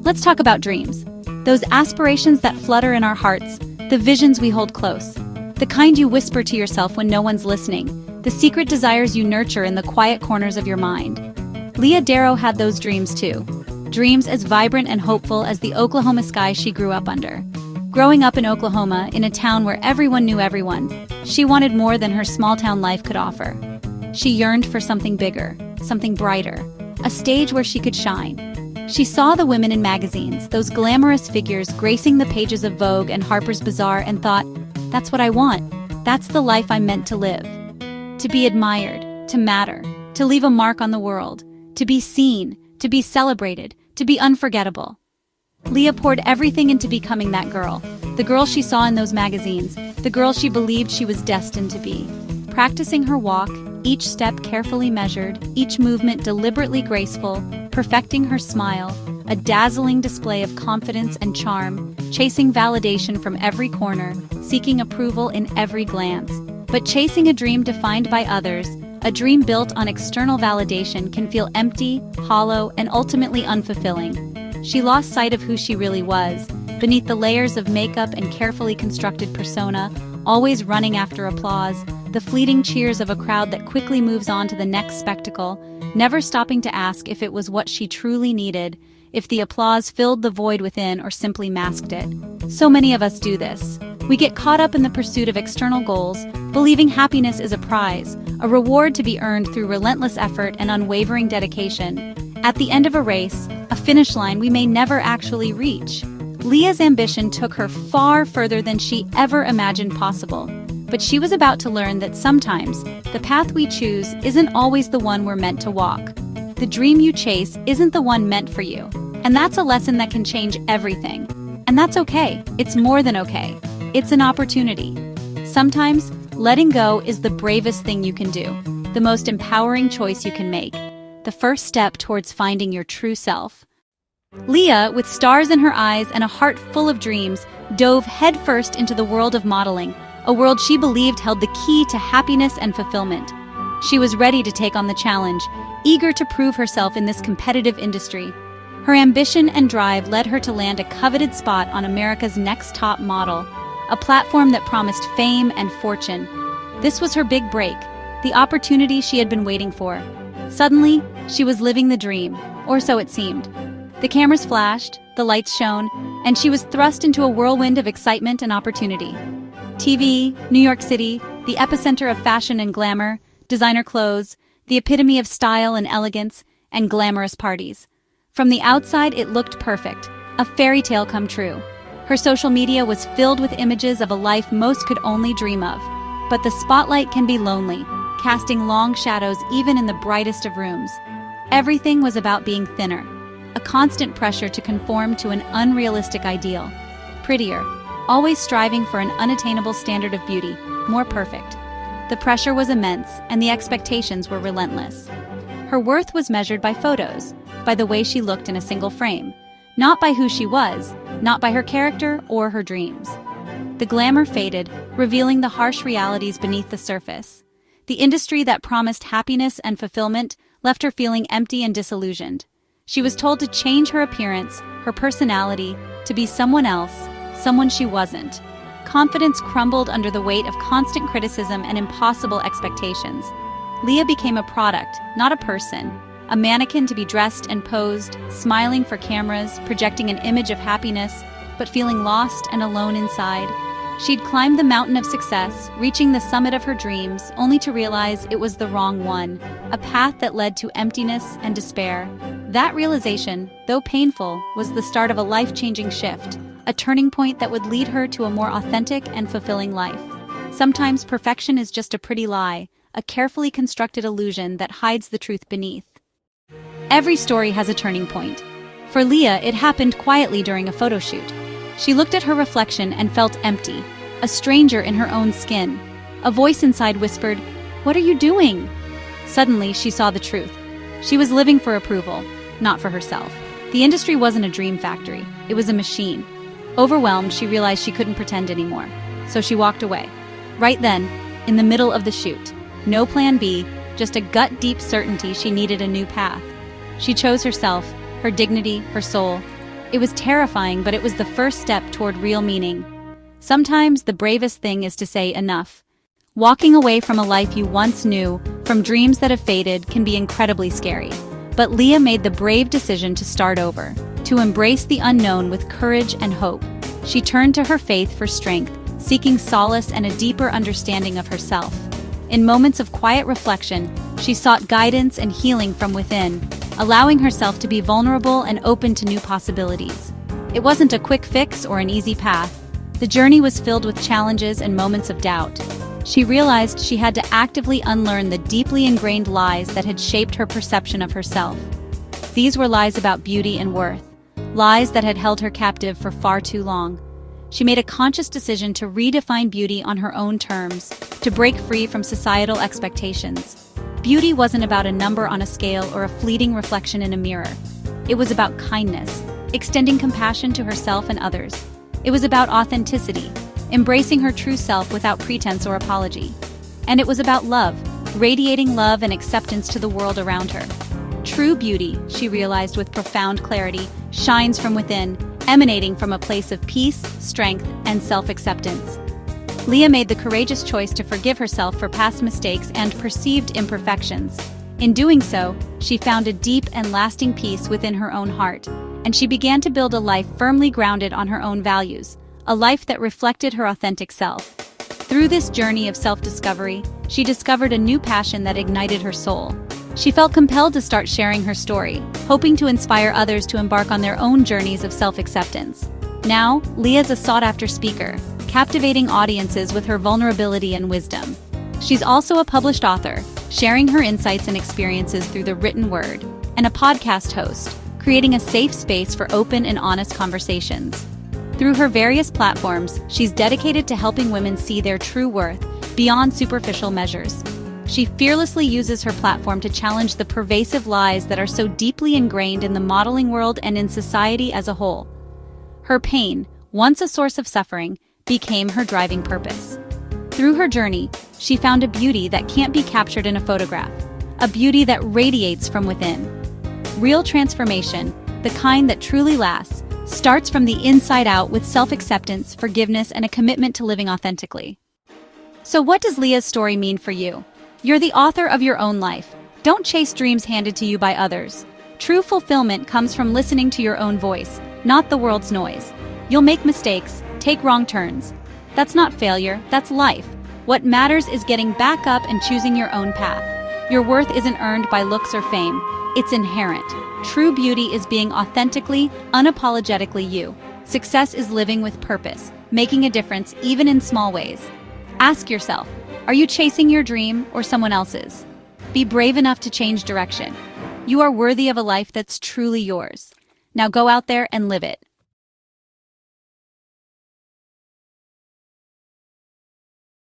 Let's talk about dreams. Those aspirations that flutter in our hearts, the visions we hold close, the kind you whisper to yourself when no one's listening, the secret desires you nurture in the quiet corners of your mind. Leah Darrow had those dreams too. Dreams as vibrant and hopeful as the Oklahoma sky she grew up under. Growing up in Oklahoma, in a town where everyone knew everyone, she wanted more than her small-town life could offer. She yearned for something bigger, something brighter, a stage where she could shine. She saw the women in magazines, those glamorous figures gracing the pages of Vogue and Harper's Bazaar, and thought, that's what I want. That's the life I'm meant to live. To be admired, to matter, to leave a mark on the world, to be seen, to be celebrated, to be unforgettable. Leah poured everything into becoming that girl, the girl she saw in those magazines, the girl she believed she was destined to be. Practicing her walk, each step carefully measured, each movement deliberately graceful, perfecting her smile, a dazzling display of confidence and charm, chasing validation from every corner, seeking approval in every glance. But chasing a dream defined by others, a dream built on external validation, can feel empty, hollow, and ultimately unfulfilling. She lost sight of who she really was, beneath the layers of makeup and carefully constructed persona, always running after applause, the fleeting cheers of a crowd that quickly moves on to the next spectacle, never stopping to ask if it was what she truly needed, if the applause filled the void within or simply masked it. So many of us do this. We get caught up in the pursuit of external goals, believing happiness is a prize, a reward to be earned through relentless effort and unwavering dedication. At the end of a race, a finish line we may never actually reach. Leah's ambition took her far further than she ever imagined possible. But she was about to learn that sometimes the path we choose isn't always the one we're meant to walk. The dream you chase isn't the one meant for you. And that's a lesson that can change everything. And that's okay. It's more than okay. It's an opportunity. Sometimes, letting go is the bravest thing you can do, the most empowering choice you can make, the first step towards finding your true self. Leah, with stars in her eyes and a heart full of dreams, dove headfirst into the world of modeling, a world she believed held the key to happiness and fulfillment. She was ready to take on the challenge, eager to prove herself in this competitive industry. Her ambition and drive led her to land a coveted spot on America's Next Top Model, a platform that promised fame and fortune. This was her big break, the opportunity she had been waiting for. Suddenly, she was living the dream, or so it seemed. The cameras flashed, the lights shone, and she was thrust into a whirlwind of excitement and opportunity. TV, New York City, the epicenter of fashion and glamour, designer clothes, the epitome of style and elegance, and glamorous parties. From the outside, it looked perfect, a fairy tale come true. Her social media was filled with images of a life most could only dream of. But the spotlight can be lonely, casting long shadows even in the brightest of rooms. Everything was about being thinner, a constant pressure to conform to an unrealistic ideal. Prettier, always striving for an unattainable standard of beauty, more perfect. The pressure was immense, and the expectations were relentless. Her worth was measured by photos, by the way she looked in a single frame, not by who she was, not by her character or her dreams. The glamour faded, revealing the harsh realities beneath the surface. The industry that promised happiness and fulfillment left her feeling empty and disillusioned. She was told to change her appearance, her personality, to be someone else, someone she wasn't. Confidence crumbled under the weight of constant criticism and impossible expectations. Leah became a product, not a person, a mannequin to be dressed and posed, smiling for cameras, projecting an image of happiness, but feeling lost and alone inside. She'd climbed the mountain of success, reaching the summit of her dreams, only to realize it was the wrong one, a path that led to emptiness and despair. That realization, though painful, was the start of a life-changing shift, a turning point that would lead her to a more authentic and fulfilling life. Sometimes perfection is just a pretty lie, a carefully constructed illusion that hides the truth beneath. Every story has a turning point. For Leah, it happened quietly during a photo shoot. She looked at her reflection and felt empty, a stranger in her own skin. A voice inside whispered, "What are you doing?" Suddenly, she saw the truth. She was living for approval, not for herself. The industry wasn't a dream factory, it was a machine. Overwhelmed, she realized she couldn't pretend anymore, so she walked away. Right then, in the middle of the shoot. No plan B, just a gut-deep certainty she needed a new path. She chose herself, her dignity, her soul. It was terrifying, but it was the first step toward real meaning. Sometimes the bravest thing is to say enough. Walking away from a life you once knew, from dreams that have faded, can be incredibly scary. But Leah made the brave decision to start over, to embrace the unknown with courage and hope. She turned to her faith for strength, seeking solace and a deeper understanding of herself. In moments of quiet reflection, she sought guidance and healing from within, allowing herself to be vulnerable and open to new possibilities. It wasn't a quick fix or an easy path. The journey was filled with challenges and moments of doubt. She realized she had to actively unlearn the deeply ingrained lies that had shaped her perception of herself. These were lies about beauty and worth, lies that had held her captive for far too long. She made a conscious decision to redefine beauty on her own terms, to break free from societal expectations. Beauty wasn't about a number on a scale or a fleeting reflection in a mirror. It was about kindness, extending compassion to herself and others. It was about authenticity, embracing her true self without pretense or apology. And it was about love, radiating love and acceptance to the world around her. True beauty, she realized with profound clarity, shines from within, emanating from a place of peace, strength, and self-acceptance. Leah made the courageous choice to forgive herself for past mistakes and perceived imperfections. In doing so, she found a deep and lasting peace within her own heart, and she began to build a life firmly grounded on her own values, a life that reflected her authentic self. Through this journey of self-discovery, she discovered a new passion that ignited her soul. She felt compelled to start sharing her story, hoping to inspire others to embark on their own journeys of self-acceptance. Now, Leah's a sought-after speaker, captivating audiences with her vulnerability and wisdom. She's also a published author, sharing her insights and experiences through the written word, and a podcast host, creating a safe space for open and honest conversations. Through her various platforms, she's dedicated to helping women see their true worth beyond superficial measures. She fearlessly uses her platform to challenge the pervasive lies that are so deeply ingrained in the modeling world and in society as a whole. Her pain, once a source of suffering, became her driving purpose. Through her journey, she found a beauty that can't be captured in a photograph, a beauty that radiates from within. Real transformation, the kind that truly lasts, starts from the inside out with self-acceptance, forgiveness, and a commitment to living authentically. So what does Leah's story mean for you? You're the author of your own life. Don't chase dreams handed to you by others. True fulfillment comes from listening to your own voice, not the world's noise. You'll make mistakes, take wrong turns. That's not failure, that's life. What matters is getting back up and choosing your own path. Your worth isn't earned by looks or fame. It's inherent. True beauty is being authentically, unapologetically you. Success is living with purpose, making a difference even in small ways. Ask yourself, are you chasing your dream or someone else's? Be brave enough to change direction. You are worthy of a life that's truly yours. Now go out there and live it.